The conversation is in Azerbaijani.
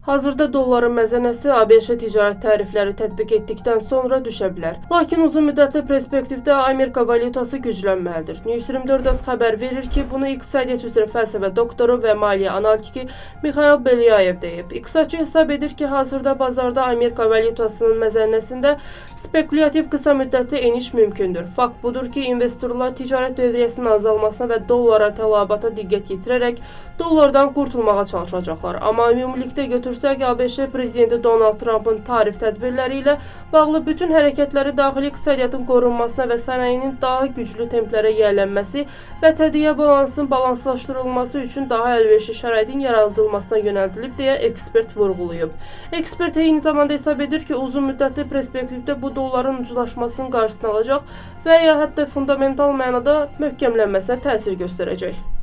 Hazırda dolların məzənəsi ABŞ ticarət tərifləri tətbiq etdikdən sonra düşə bilər. Lakin uzun müddətli perspektivdə Amerika valyutası güclənməlidir. News 24 xəbər verir ki, bunu iqtisadiyyat üzrə fəlsəfə doktoru və maliyyə analitiki Mikhail Belyayev deyib. İqtisadçı hesab edir ki, hazırda bazarda Amerika valyutasının məzənəsində spekulativ qısa müddətli eniş mümkündür. Fakt budur ki, investorlar ticarət dövriyyəsinin azalmasına və dollara tələbata diqqət yetirərək dollardan qurtulmağa çalışacaqlar. Amma ümumilikdə götürsək, ABŞ prezidenti Donald Trump'ın tarif tədbirləri ilə bağlı bütün hərəkətləri daxili iqtisadiyyatın qorunmasına və sənayinin daha güclü templərə yiyələnməsi və tədqiqə balansının balanslaşdırılması üçün daha əlverişli şəraitin yaradılmasına yönəldilib deyə ekspert vurğulayıb. Ekspert eyni zamanda hesab edir ki, uzun müddətli perspektivdə bu dolların ucuzlaşmasının qarşısını alacaq və ya hətta fundamental mənada möhkəmlənməsinə təsir göstərəcək.